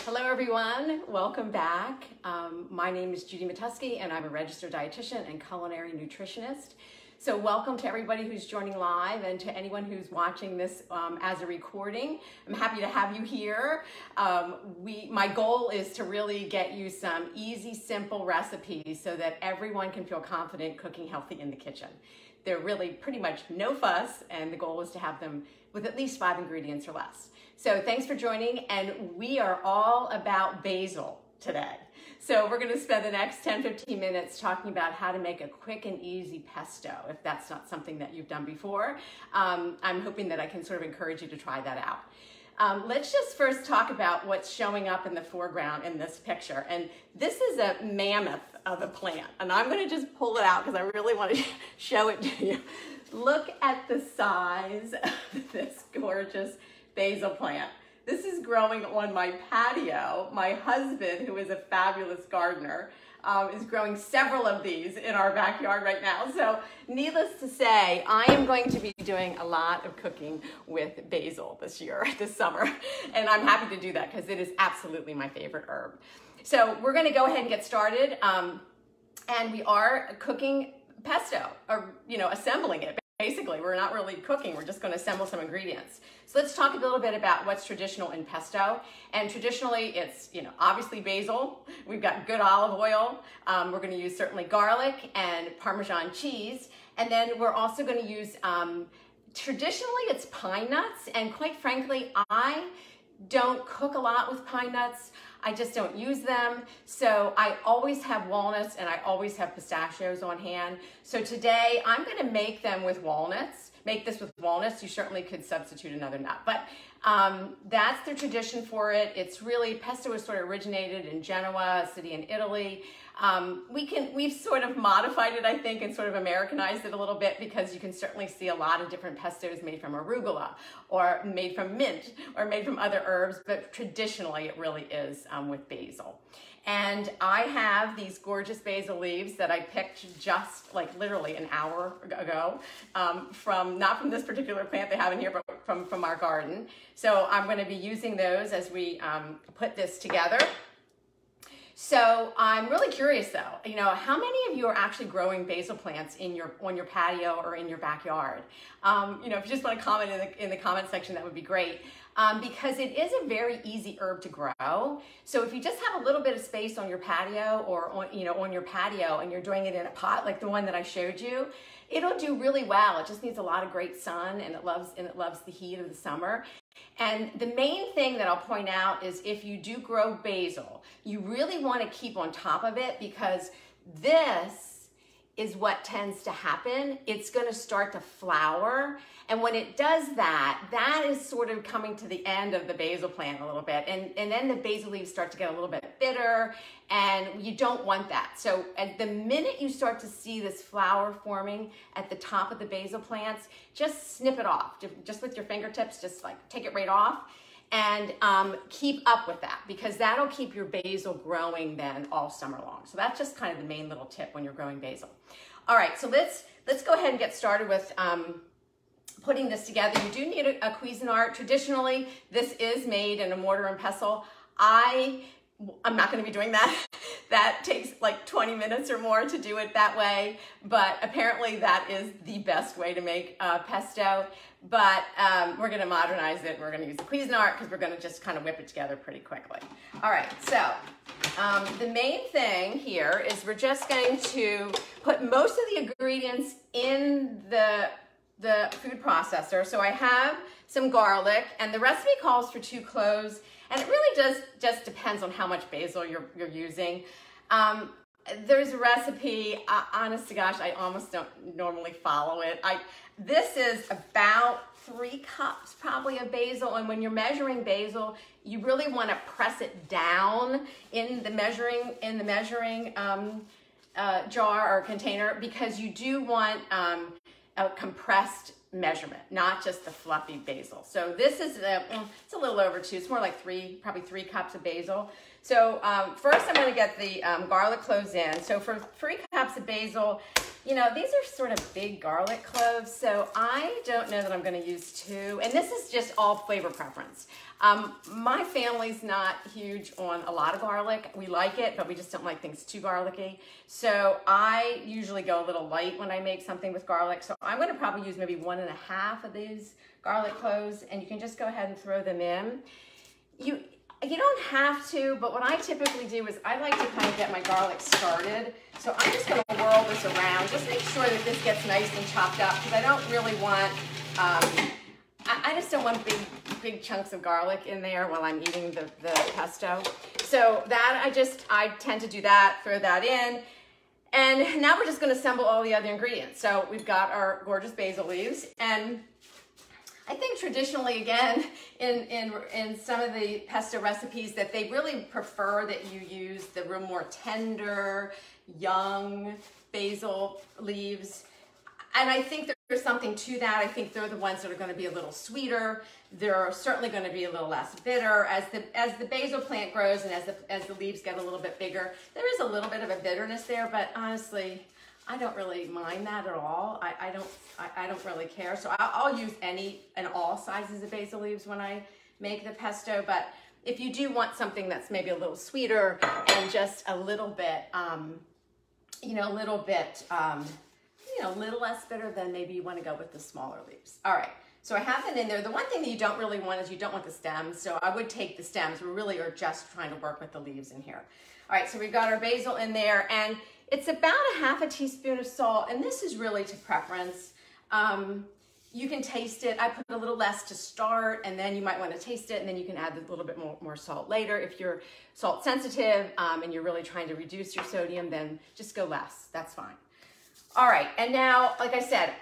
Hello everyone, welcome back. My name is Judy Matuski and I'm a registered dietitian and culinary nutritionist. So welcome to everybody who's joining live and to anyone who's watching this as a recording. I'm happy to have you here. My goal is to really get you some easy, simple recipes so that everyone can feel confident cooking healthy in the kitchen. They're really pretty much no fuss, and the goal is to have them with at least 5 ingredients or less. So thanks for joining, and we are all about basil today. So we're gonna spend the next 10-15 minutes talking about how to make a quick and easy pesto, if that's not something that you've done before. I'm hoping that I can sort of encourage you to try that out. Let's just first talk about what's showing up in the foreground in this picture. And this is a mammoth of a plant. And I'm gonna just pull it out because I really want to show it to you. Look at the size of this gorgeous basil plant. This is growing on my patio. My husband, who is a fabulous gardener, is growing several of these in our backyard right now. So needless to say, I am going to be doing a lot of cooking with basil this summer. And I'm happy to do that because it is absolutely my favorite herb. So we're gonna go ahead and get started. And we are cooking pesto, or assembling it. Basically, we're not really cooking, we're just gonna assemble some ingredients. So let's talk a little bit about what's traditional in pesto. And traditionally, it's obviously basil. We've got good olive oil. We're gonna use certainly garlic and Parmesan cheese. And then we're also gonna use, traditionally it's pine nuts. And quite frankly, I don't cook a lot with pine nuts. I just don't use them. So I always have walnuts and I always have pistachios on hand. So today I'm gonna make them with walnuts. Make this with walnuts. You certainly could substitute another nut, but that's the tradition for it. It's really, pesto was sort of originated in Genoa, a city in Italy. We've sort of modified it, I think, and sort of Americanized it a little bit, because you can certainly see a lot of different pestos made from arugula, or made from mint, or made from other herbs, but traditionally it really is with basil. And I have these gorgeous basil leaves that I picked just like literally an hour ago, not from this particular plant they have in here, but from our garden. So I'm going to be using those as we put this together. So I'm really curious though, how many of you are actually growing basil plants on your patio or in your backyard? If you just want to comment in the comment section, that would be great. Because it is a very easy herb to grow. So if you just have a little bit of space on your patio, or on your patio, and you're doing it in a pot like the one that I showed you, it'll do really well. It just needs a lot of great sun, and it loves the heat of the summer. And the main thing that I'll point out is, if you do grow basil, you really want to keep on top of it, because this is what tends to happen. It's going to start to flower. And when it does that, that is sort of coming to the end of the basil plant a little bit. And then the basil leaves start to get a little bit bitter, and you don't want that. So at the minute you start to see this flower forming at the top of the basil plants, just snip it off. Just with your fingertips, just like take it right off. And keep up with that, because that'll keep your basil growing then all summer long. So that's just kind of the main little tip when you're growing basil. All right, so let's go ahead and get started with putting this together. You do need a Cuisinart. Traditionally, this is made in a mortar and pestle. I'm not going to be doing that. That takes like 20 minutes or more to do it that way, but apparently that is the best way to make pesto. But we're going to modernize it. We're going to use the Cuisinart because we're going to just kind of whip it together pretty quickly. All right, so the main thing here is we're just going to put most of the ingredients in the food processor. So I have some garlic, and the recipe calls for 2 cloves, and it really just depends on how much basil you're using. There's a recipe, honest to gosh, I almost don't normally follow it. This is about 3 cups probably of basil, and when you're measuring basil, you really want to press it down in the measuring jar or container, because you do want a compressed measurement, not just the fluffy basil. So this is it's a little over 2. It's more like probably 3 cups of basil. So first I'm going to get the garlic cloves in. So for 3 cups of basil, You know, these are sort of big garlic cloves, so I don't know that I'm going to use 2. And this is just all flavor preference. My family's not huge on a lot of garlic. We like it, but we just don't like things too garlicky. So I usually go a little light when I make something with garlic. So I'm going to probably use maybe 1.5 of these garlic cloves, and you can just go ahead and throw them in. You don't have to, but what I typically do is I like to kind of get my garlic started. So I'm just going to whirl this around. Just make sure that this gets nice and chopped up, because I don't really want, I just don't want big chunks of garlic in there while I'm eating the pesto. So that I tend to do that, throw that in. And now we're just going to assemble all the other ingredients. So we've got our gorgeous basil leaves, and I think traditionally, again, in some of the pesto recipes, that they really prefer that you use the real more tender, young basil leaves. And I think there's something to that. I think they're the ones that are going to be a little sweeter. They're certainly going to be a little less bitter. As the basil plant grows and as the leaves get a little bit bigger, there is a little bit of a bitterness there, but honestly, I don't really mind that at all. I don't really care. So I'll use any and all sizes of basil leaves when I make the pesto. But if you do want something that's maybe a little sweeter and just a little bit, a little less bitter, then maybe you want to go with the smaller leaves. All right. So I have them in there. The one thing that you don't really want is you don't want the stems. So I would take the stems. We really are just trying to work with the leaves in here. All right. So we've got our basil in there, and it's about 1/2 teaspoon of salt, and this is really to preference. You can taste it. I put a little less to start, and then you might want to taste it, and then you can add a little bit more salt later. If you're salt sensitive and you're really trying to reduce your sodium, then just go less. That's fine. All right, and now, like I said,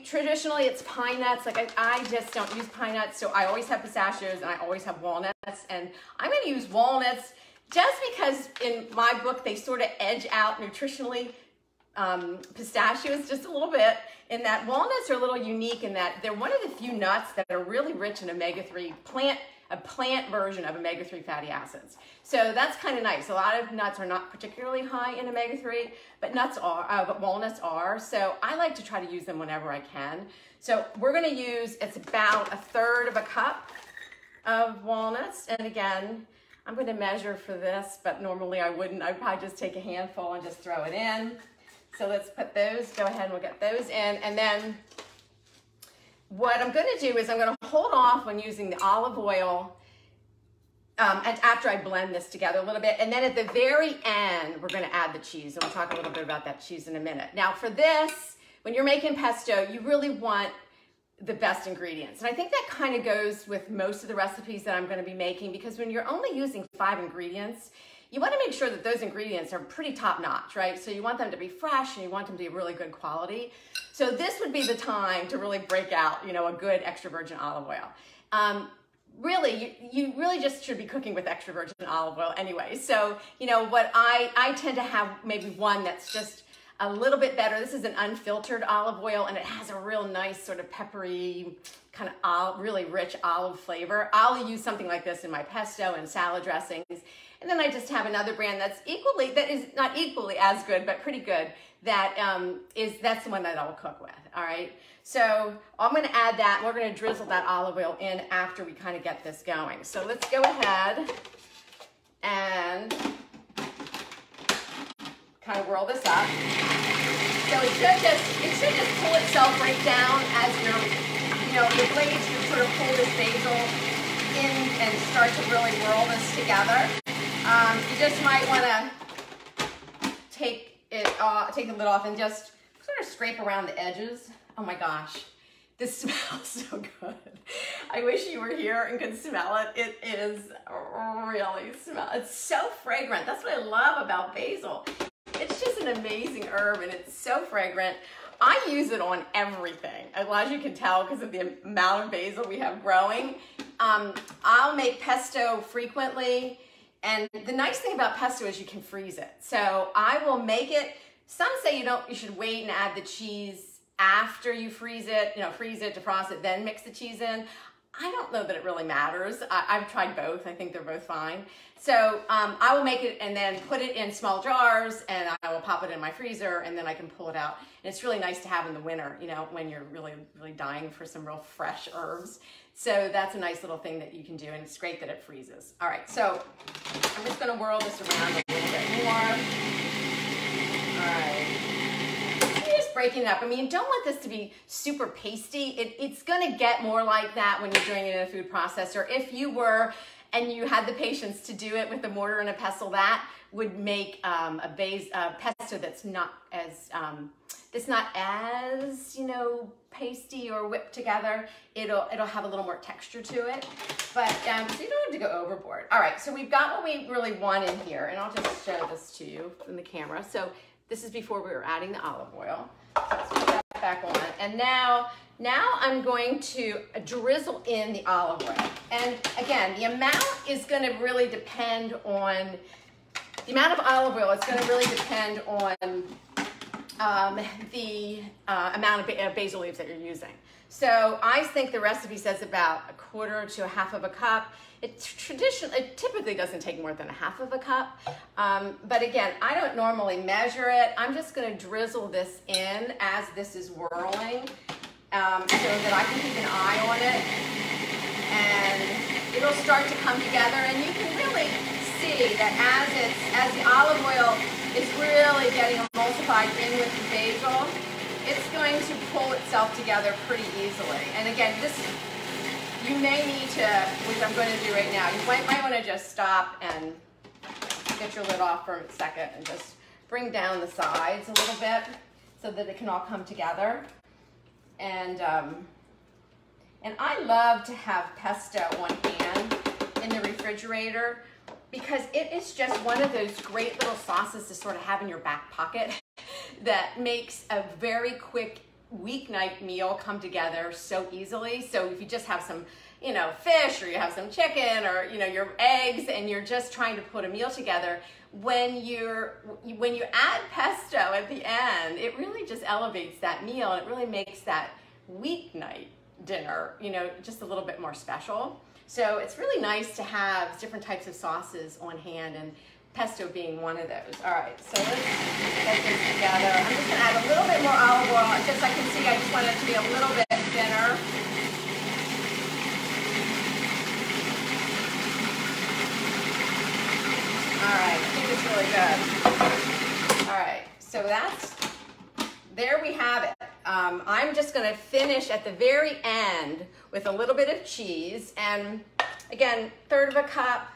traditionally it's pine nuts. Like I just don't use pine nuts, so I always have pistachios and I always have walnuts, and I'm going to use walnuts just because in my book they sort of edge out nutritionally pistachios just a little bit, in that walnuts are a little unique in that they're one of the few nuts that are really rich in omega-3 a plant version of omega-3 fatty acids. So that's kind of nice. A lot of nuts are not particularly high in omega-3, but walnuts are. So I like to try to use them whenever I can. So we're going to use, it's about 1/3 cup of walnuts. And again, I'm going to measure for this, but normally I wouldn't. I'd probably just take a handful and just throw it in. So let's put those, go ahead and we'll get those in. And then what I'm going to do is I'm going to hold off when using the olive oil and after I blend this together a little bit. And then at the very end, we're going to add the cheese. And we'll talk a little bit about that cheese in a minute. Now for this, when you're making pesto, you really want the best ingredients. And I think that kind of goes with most of the recipes that I'm going to be making, because when you're only using 5 ingredients, you want to make sure that those ingredients are pretty top notch, right? So you want them to be fresh and you want them to be really good quality. So this would be the time to really break out, a good extra virgin olive oil. Really, you really just should be cooking with extra virgin olive oil anyway. So, what I tend to have maybe one that's just a little bit better. This is an unfiltered olive oil, and it has a real nice sort of peppery, kind of really rich olive flavor. I'll use something like this in my pesto and salad dressings. And then I just have another brand that is not equally as good, but pretty good. That's the one that I'll cook with. All right. So I'm going to add that. We're going to drizzle that olive oil in after we kind of get this going. So let's go ahead and kind of whirl this up. So it should just pull itself right down as your blades should sort of pull this basil in and start to really whirl this together. You just might want to take the lid off and just sort of scrape around the edges. Oh my gosh, this smells so good. I wish you were here and could smell it. It is really it's so fragrant. That's what I love about basil. It's just an amazing herb, and it's so fragrant. I use it on everything, as you can tell because of the amount of basil we have growing. I'll make pesto frequently, and the nice thing about pesto is you can freeze it. So I will make it. Some say you should wait and add the cheese after you freeze it, freeze it, defrost it, then mix the cheese in. I don't know that it really matters. I've tried both. I think they're both fine. So I will make it and then put it in small jars, and I will pop it in my freezer, and then I can pull it out. And it's really nice to have in the winter, you know, when you're really, really dying for some real fresh herbs. So that's a nice little thing that you can do, and it's great that it freezes. All right, so I'm just gonna whirl this around a little bit more. All right. Breaking it up. I mean, you don't want this to be super pasty. It's going to get more like that when you're doing it in a food processor. If you were, and you had the patience to do it with a mortar and a pestle, that would make a pesto that's not as you know, pasty or whipped together. It'll have a little more texture to it, but so you don't have to go overboard. All right, so we've got what we really want in here, and I'll just show this to you in the camera. So this is before we were adding the olive oil. Let's put that back on. And now I'm going to drizzle in the olive oil. And again, the amount is going to really depend on, the amount of olive oil is going to really depend on the amount of basil leaves that you're using. So I think the recipe says about 1/4 to 1/2 cup. It typically doesn't take more than 1/2 cup. But again, I don't normally measure it. I'm just gonna drizzle this in as this is whirling so that I can keep an eye on it. And it'll start to come together, and you can really see that as the olive oil is really getting emulsified in with the basil, it's going to pull itself together pretty easily. And again, you may need to, which I'm going to do right now, you might want to just stop and get your lid off for a second and just bring down the sides a little bit so that it can all come together. And I love to have pesto on hand in the refrigerator because it is just one of those great little sauces to sort of have in your back pocket that makes a very quick weeknight meal come together so easily. So if you just have some, you know, fish, or you have some chicken, or you know, your eggs, and you're just trying to put a meal together, when you add pesto at the end, it really just elevates that meal, and it really makes that weeknight dinner, you know, just a little bit more special. So it's really nice to have different types of sauces on hand, and pesto being one of those. All right, so let's get this together. I'm just gonna add a little bit more olive oil. Just I can see, I just want it to be a little bit thinner. All right, I think it's really good. All right, so there we have it. I'm just gonna finish at the very end with a little bit of cheese. And again, 1/3 cup.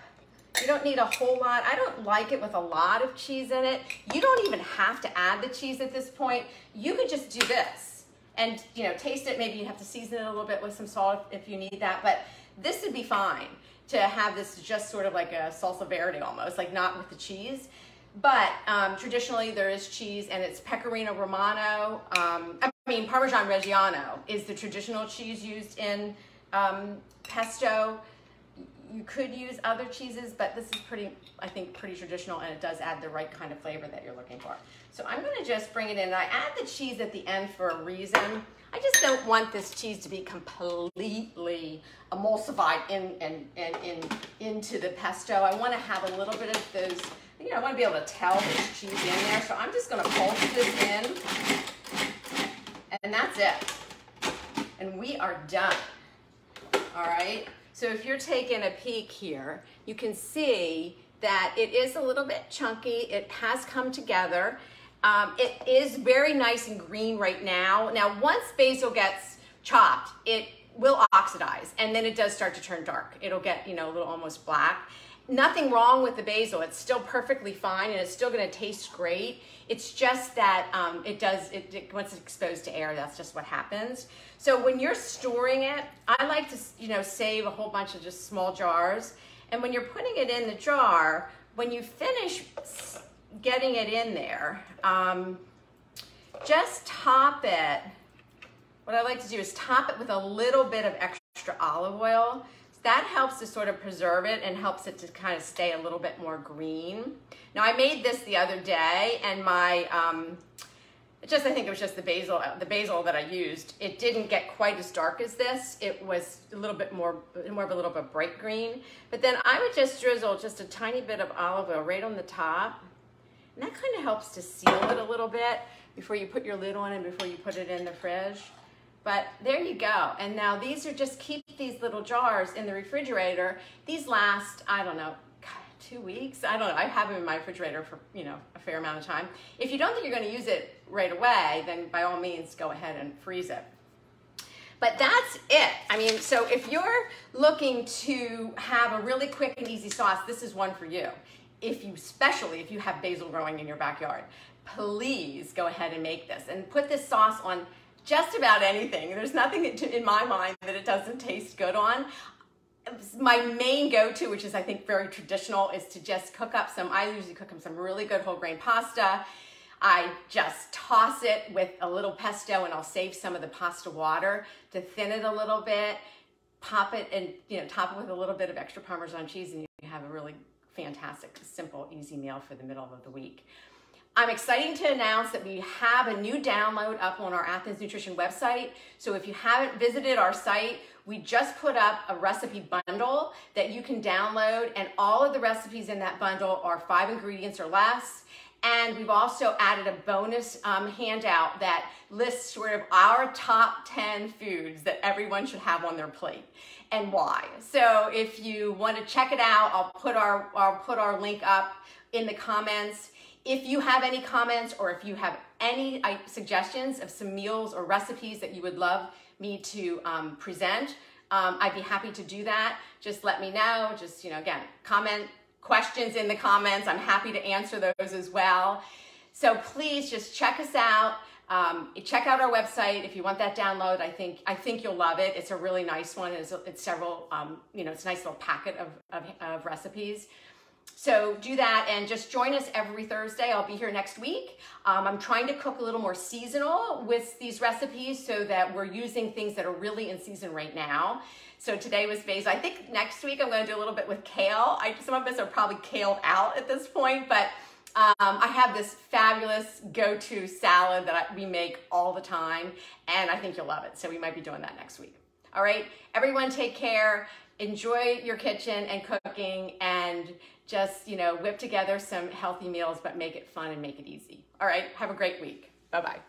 You don't need a whole lot. I don't like it with a lot of cheese in it. You don't even have to add the cheese at this point. You could just do this and, you know, taste it. Maybe you have to season it a little bit with some salt if you need that, but this would be fine to have this just sort of like a salsa verde almost, like not with the cheese. But traditionally there is cheese, and it's Pecorino Romano. Parmesan Reggiano is the traditional cheese used in pesto. You could use other cheeses, but this is I think pretty traditional, and it does add the right kind of flavor that you're looking for. So I'm gonna just bring it in. I add the cheese at the end for a reason. I just don't want this cheese to be completely emulsified into the pesto. I wanna have a little bit of those, you know, I wanna be able to tell there's cheese in there. So I'm just gonna pulse this in, and that's it. And we are done, all right? So if you're taking a peek here, you can see that it is a little bit chunky. It has come together. It is very nice and green right now. Now, once basil gets chopped, it will oxidize, and then it does start to turn dark. It'll get, you know, a little almost black. Nothing wrong with the basil. It's still perfectly fine, and it's still gonna taste great. It's just that once it's exposed to air, that's just what happens. So when you're storing it, I like to, you know, save a whole bunch of just small jars. And when you're putting it in the jar, when you finish getting it in there, just top it. What I like to do is top it with a little bit of extra olive oil. That helps to sort of preserve it and helps it to kind of stay a little bit more green. Now, I made this the other day, and my I think it was just the basil that I used. It didn't get quite as dark as this. It was a little bit more of a little bit bright green. But then I would just drizzle just a tiny bit of olive oil right on the top. And that kind of helps to seal it a little bit before you put your lid on and before you put it in the fridge. But there you go. And now these are just, keep these little jars in the refrigerator. These last, I don't know, 2 weeks. I don't know. I have them in my refrigerator for, you know, a fair amount of time. If you don't think you're going to use it right away, then by all means go ahead and freeze it. But that's it. I mean, so if you're looking to have a really quick and easy sauce, this is one for you. Especially if you have basil growing in your backyard, please go ahead and make this and put this sauce on just about anything. There's nothing in my mind that it doesn't taste good on. My main go-to, which is I think very traditional, is to just cook up I usually cook up some really good whole grain pasta. I just toss it with a little pesto, and I'll save some of the pasta water to thin it a little bit, pop it, and top it with a little bit of extra Parmesan cheese, and you have a really fantastic, simple, easy meal for the middle of the week. I'm excited to announce that we have a new download up on our Athens Nutrition website. So if you haven't visited our site, we just put up a recipe bundle that you can download, and all of the recipes in that bundle are 5 ingredients or less. And we've also added a bonus handout that lists sort of our top 10 foods that everyone should have on their plate and why. So if you want to check it out, I'll put our link up in the comments. If you have any comments, or if you have any suggestions of some meals or recipes that you would love me to present, I'd be happy to do that. Just let me know. Just, again, comment questions in the comments. I'm happy to answer those as well. So please just check us out. Check out our website if you want that download. I think you'll love it. It's a really nice one. It's several, it's a nice little packet of recipes. So do that, and just join us every Thursday. I'll be here next week. I'm trying to cook a little more seasonal with these recipes so that we're using things that are really in season right now. So today was basil. I think next week I'm going to do a little bit with kale. Some of us are probably kaled out at this point, but I have this fabulous go-to salad that we make all the time, and I think you'll love it. So we might be doing that next week. All right, everyone take care. Enjoy your kitchen and cooking, and just, whip together some healthy meals, but make it fun and make it easy. All right, have a great week. Bye-bye.